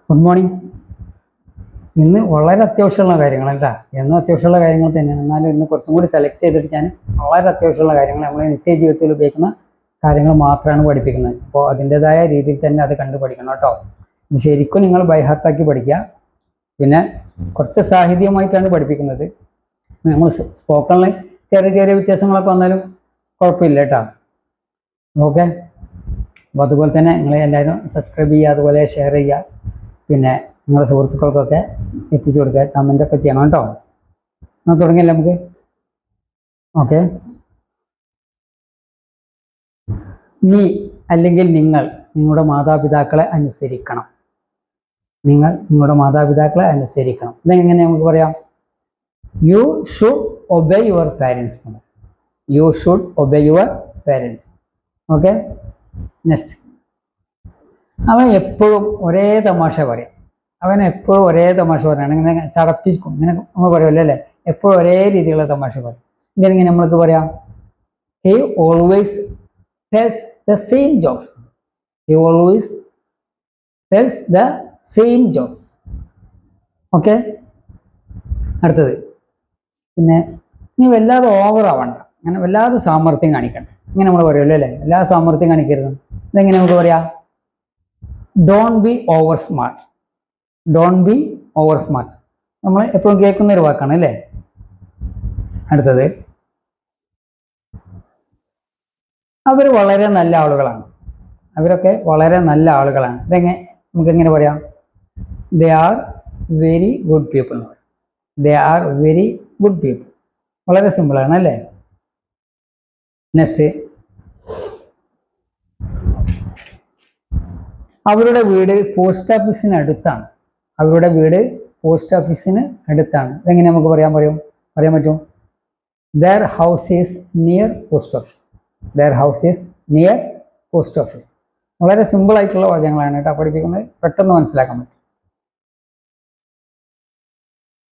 Good morning. ഇന്ന് വളരെ അത്യാവശ്യമുള്ള കാര്യങ്ങളല്ല, എന്നും അത്യാവശ്യമുള്ള കാര്യങ്ങൾ തന്നെയാണ്. എന്നാലും ഇന്ന് കുറച്ചും കൂടി സെലക്ട് ചെയ്തിട്ട് ഞാൻ വളരെ അത്യാവശ്യമുള്ള കാര്യങ്ങൾ, നമ്മൾ നിത്യജീവിതത്തിൽ ഉപയോഗിക്കുന്ന കാര്യങ്ങൾ മാത്രമാണ് പഠിപ്പിക്കുന്നത്. അപ്പോൾ അതിൻ്റെതായ രീതിയിൽ തന്നെ അത് കണ്ടു പഠിക്കണം കേട്ടോ. ഇത് ശരിക്കും നിങ്ങൾ ബൈഹാർട്ടാക്കി പഠിക്കുക. പിന്നെ കുറച്ച് സാഹിത്യമായിട്ടാണ് പഠിപ്പിക്കുന്നത്. നമ്മൾ സ്പോക്കണിൽ ചെറിയ ചെറിയ വ്യത്യാസങ്ങളൊക്കെ വന്നാലും കുഴപ്പമില്ല കേട്ടോ. ഓക്കെ. അപ്പോൾ അതുപോലെ തന്നെ നിങ്ങൾ എല്ലാവരും സബ്സ്ക്രൈബ് ചെയ്യുക, അതുപോലെ ഷെയർ ചെയ്യുക, പിന്നെ നിങ്ങളുടെ സുഹൃത്തുക്കൾക്കൊക്കെ എത്തിച്ചു കൊടുക്കുക, കമൻ്റൊക്കെ ചെയ്യണം കേട്ടോ. എന്നാൽ തുടങ്ങിയല്ലേ നമുക്ക്. ഓക്കെ. നീ അല്ലെങ്കിൽ നിങ്ങൾ നിങ്ങളുടെ മാതാപിതാക്കളെ അനുസരിക്കണം. നിങ്ങൾ നിങ്ങളുടെ മാതാപിതാക്കളെ അനുസരിക്കണം. ഇതെങ്ങനെ നമുക്ക് പറയാം? You should obey your parents. You should obey your parents. Okay. Next, അവൻ എപ്പോഴും ഒരേ തമാശ പറയും. അവൻ എപ്പോഴും ഒരേ തമാശ പറയാണ്. ഇങ്ങനെ ചടപ്പിക്കും, ഇങ്ങനെ നമ്മൾ പറയുമല്ലോ അല്ലേ, എപ്പോഴും ഒരേ രീതിയിലുള്ള തമാശ പറയും. ഇങ്ങനെ നമ്മൾക്ക് പറയാം, he always tells the same jokes. He always tells the same jokes. Okay. അടുത്തത്, പിന്നെ നീ വല്ലാതെ ഓവർ ആവണ്ട, അങ്ങനെ വല്ലാതെ സാമർത്ഥ്യം കാണിക്കണ്ട. ഇങ്ങനെ നമ്മൾ പറയുമല്ലോ അല്ലേ, വല്ലാതെ സാമർത്ഥ്യം കാണിക്കരുത്. ഇതെങ്ങനെ നമുക്ക് പറയാം? Don't be over smart. Don't be over smart നമ്മൾ എപ്പോഴും കേൾക്കുന്ന ഒരു വാക്കാണ് അല്ലേ. അടുത്തത്, അവർ വളരെ നല്ല ആളുകളാണ്. അവരൊക്കെ വളരെ നല്ല ആളുകളാണ്. നമുക്കെങ്ങനെ പറയാം? They are very good people എന്ന് പറയും. They are very good people. വളരെ സിമ്പിളാണ് അല്ലേ. നെക്സ്റ്റ്, അവരുടെ വീട് പോസ്റ്റ് ഓഫീസിന് അടുത്താണ്. അവരുടെ വീട് പോസ്റ്റ് ഓഫീസിന് അടുത്താണ്. ഇതെങ്ങനെ നമുക്ക് പറയാൻ പറ്റും? Their house is near post office. Their house is near post office. വളരെ സിമ്പിൾ ആയിട്ടുള്ള വാചകങ്ങളാണ് കേട്ടോ പഠിപ്പിക്കുന്നത്, പെട്ടെന്ന് മനസ്സിലാക്കാൻ പറ്റും.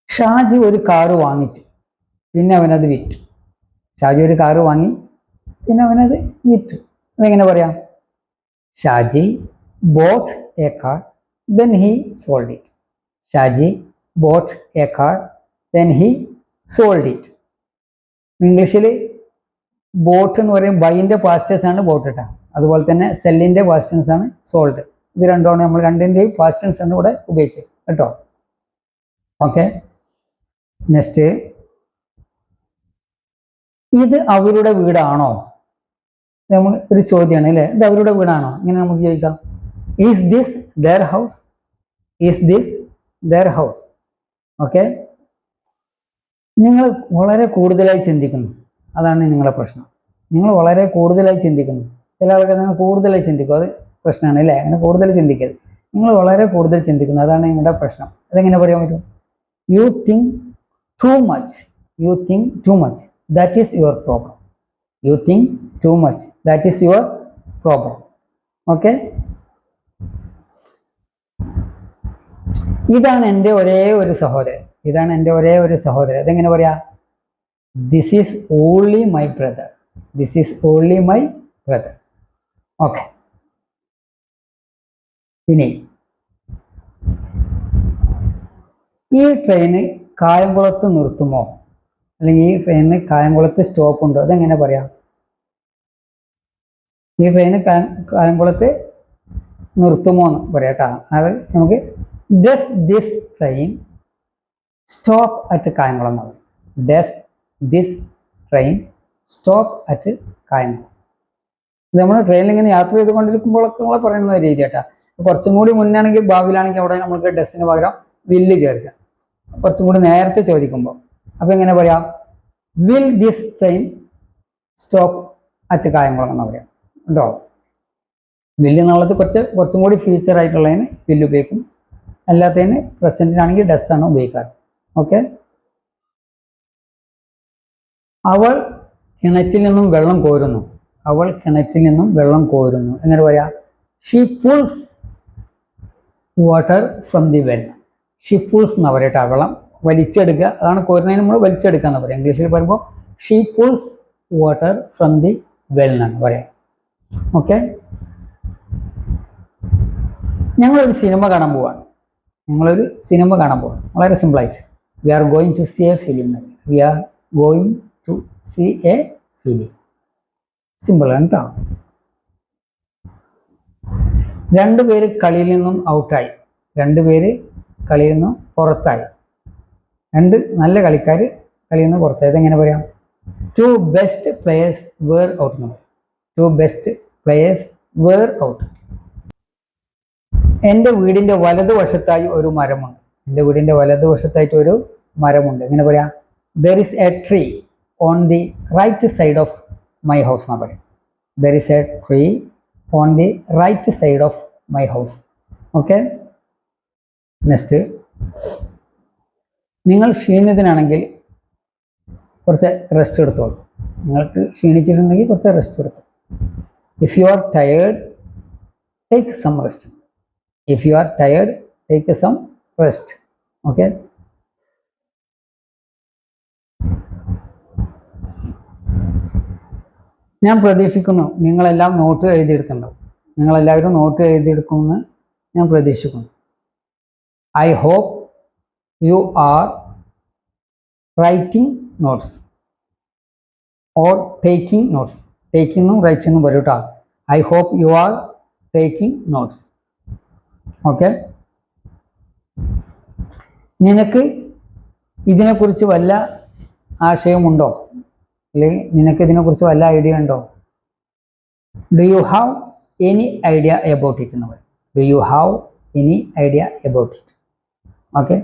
ഷാജി ഒരു കാറ് വാങ്ങിച്ചു, പിന്നെ അവനത് വിറ്റു. ഷാജി ഒരു കാറ് വാങ്ങി, പിന്നെ അവനത് വിറ്റു. അതെങ്ങനെ പറയാം? Shaji bought a car, then he sold it. Shaji bought a car, then he sold it. ഇംഗ്ലീഷിൽ ബോട്ട് എന്ന് പറയും, ബൈൻ്റെ പാസ്റ്റേഴ്സ് ആണ് ബോട്ട് കേട്ടോ. അതുപോലെ തന്നെ സെല്ലിൻ്റെ പാസ്റ്റേഴ്സ് ആണ് സോൾഡ്. ഇത് രണ്ടുമാണ്, നമ്മൾ രണ്ടിൻ്റെയും പാസ്റ്റേഴ്സ് ആണ് ഇവിടെ ഉപയോഗിച്ചത് കേട്ടോ. ഓക്കെ. നെക്സ്റ്റ്, ഇത് അവരുടെ വീടാണോ? നമ്മൾ ഒരു ചോദ്യമാണ് അല്ലേ, ഇത് അവരുടെ വീടാണോ? ഇങ്ങനെ നമുക്ക് ചോദിക്കാം, is this their house? Is this their house? Okay. നിങ്ങൾ വളരെ കൂടുതലായി ചിന്തിക്കുന്നു, അതാണ് നിങ്ങളുടെ പ്രശ്നം. നിങ്ങൾ വളരെ കൂടുതലായി ചിന്തിക്കുന്നു. ചില ആൾക്കാർ നിങ്ങൾ കൂടുതലായി ചിന്തിക്കും, അത് പ്രശ്നമാണ് അല്ലേ. അങ്ങനെ കൂടുതൽ ചിന്തിക്കരുത്. നിങ്ങൾ വളരെ കൂടുതൽ ചിന്തിക്കുന്നു, അതാണ് നിങ്ങളുടെ പ്രശ്നം. അതെങ്ങനെ പറയാൻ പറ്റും? You think too much. You think too much, that is your problem. You think too much, that is your problem. Okay. ഇതാണ് എൻ്റെ ഒരേ ഒരു സഹോദരൻ. ഇതാണ് എൻ്റെ ഒരേ ഒരു സഹോദരൻ. അതെങ്ങനെ പറയാ? This is only my brother. This is only my brother. Okay. ഇനി ഈ ട്രെയിന് കായംകുളത്ത് നിർത്തുമോ? അല്ലെങ്കിൽ ഈ ട്രെയിനിന് കായംകുളത്ത് സ്റ്റോപ്പ് ഉണ്ടോ? അതെങ്ങനെ പറയാം? ഈ ട്രെയിന് കായംകുളത്ത് നിർത്തുമോ എന്ന് പറയാം കേട്ടോ. അത് നമുക്ക് does this train stop at Kayamkulam എന്ന് പറയും. Does this train stop at Kayamkulam. ഇത് നമ്മൾ ട്രെയിനിൽ ഇങ്ങനെ യാത്ര ചെയ്തുകൊണ്ടിരിക്കുമ്പോഴൊക്കെ പറയുന്ന രീതി കേട്ടോ. കുറച്ചും കൂടി മുന്നാണെങ്കിൽ, ഭാവിയിലാണെങ്കിൽ അവിടെ നമുക്ക് ഡസ്സിന് പകരം വില്ല് ചേർക്കുക. കുറച്ചും കൂടി നേരത്തെ ചോദിക്കുമ്പോൾ അപ്പോൾ എങ്ങനെ പറയാം? Will this train stop at Kayamkulam എന്ന് പറയാം കേട്ടോ. വില്ല് എന്നുള്ളത് കുറച്ചും കൂടി ഫ്യൂച്ചർ ആയിട്ടുള്ളതിന് വില്ല് ഉപയോഗിക്കും, അല്ലാത്തതിന് പ്രസൻറ്റിനാണെങ്കിൽ ഡസ് ആണ് ഉപയോഗിക്കാറ്. ഓക്കെ. അവൾ കിണറ്റിൽ നിന്നും വെള്ളം കോരുന്നു. അവൾ കിണറ്റിൽ നിന്നും വെള്ളം കോരുന്നു. എങ്ങനെ പറയാം? She pulls water from the well. She pulls എന്ന് പറയട്ടെ, വെള്ളം വലിച്ചെടുക്കുക. അതാണ് കോരുന്നതിന് നമ്മൾ വലിച്ചെടുക്കുക എന്ന് പറയാം. ഇംഗ്ലീഷിൽ പറയുമ്പോൾ she pulls water from the well എന്നാണ് പറയാം. ഓക്കെ. ഞങ്ങളൊരു സിനിമ കാണാൻ പോവാണ്. ഞങ്ങളൊരു സിനിമ കാണാൻ പോകും. വളരെ സിമ്പിളായിട്ട് we are going to see a film. We are going to see a film. സിമ്പിളാണ് കേട്ടോ. രണ്ടുപേര് കളിയിൽ നിന്നും ഔട്ടായി. രണ്ടുപേര് കളിയിൽ നിന്നും പുറത്തായി. രണ്ട് നല്ല കളിക്കാർ കളിയിൽ നിന്ന് പുറത്തായി. ഇതെങ്ങനെ പറയാം? Two best players were out എന്ന് പറയും. Two best players were out. എൻ്റെ വീടിൻ്റെ വലതുവശത്തായി ഒരു മരമുണ്ട്. എൻ്റെ വീടിൻ്റെ വലതുവശത്തായിട്ട് ഒരു മരമുണ്ട്. എങ്ങനെ പറയാം? There is a tree on the right side of my house എന്നാ പറയും. There is a tree on the right side of my house. Okay. Next, നിങ്ങൾ ക്ഷീണിതനാണെങ്കിൽ കുറച്ച് റെസ്റ്റ് എടുത്തോളൂ. നിങ്ങൾക്ക് ക്ഷീണിച്ചിട്ടുണ്ടെങ്കിൽ കുറച്ച് റെസ്റ്റ് എടുത്തു. If you are tired take some rest. If you are tired take some rest. Okay. ഞാൻ പ്രതീക്ഷിക്കുന്നു നിങ്ങളെല്ലാം നോട്ട് എഴുതിയെടുത്തിട്ടുണ്ടാവും. നിങ്ങളെല്ലാവരും നോട്ട് എഴുതിയെടുക്കുമെന്ന് ഞാൻ പ്രതീക്ഷിക്കുന്നു. I hope you are writing notes or taking notes. ടേക്കിങ്ങും റൈറ്റിങ്ങും വരും കേട്ടോ. I hope you are taking notes. Okay. നിനക്ക് ഇതിനെക്കുറിച്ച് വല്ല ആശയമുണ്ടോ? അല്ലെങ്കിൽ നിനക്ക് ഇതിനെക്കുറിച്ച് വല്ല ഐഡിയ ഉണ്ടോ? Do you have any idea about it എന്ന് പറയും. Do you have any idea about it. Okay.